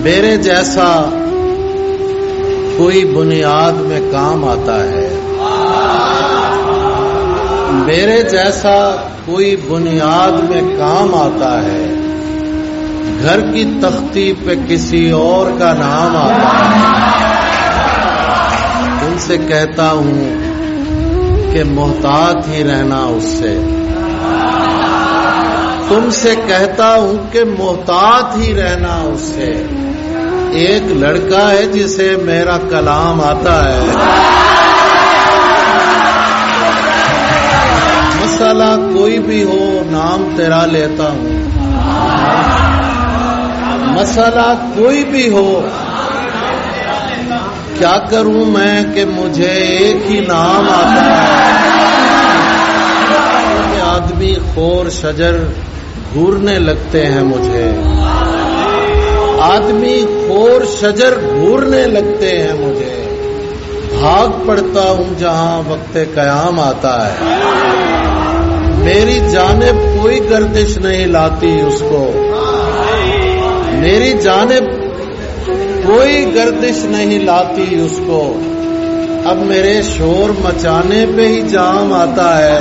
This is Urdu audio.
میرے جیسا کوئی بنیاد میں کام آتا ہے، میرے جیسا کوئی بنیاد میں کام آتا ہے، گھر کی تختی پہ کسی اور کا نام آتا ہے۔ ان سے کہتا ہوں کہ محتاط ہی رہنا اس سے، تم سے کہتا ہوں کہ محتاط ہی رہنا اس سے۔ ایک لڑکا ہے جسے میرا کلام آتا ہے، مسئلہ کوئی بھی ہو نام تیرا لیتا ہوں، مسئلہ کوئی بھی ہو کیا کروں میں کہ مجھے ایک ہی نام آتا ہے۔ آدمی خور شجر گھورنے لگتے ہیں مجھے، آدمی خور شجر گھورنے لگتے ہیں مجھے، بھاگ پڑتا ہوں جہاں وقت قیام آتا ہے۔ میری جانب کوئی گردش نہیں لاتی اس کو، میری جانب کوئی گردش نہیں لاتی اس کو، اب میرے شور مچانے پہ ہی جام آتا ہے۔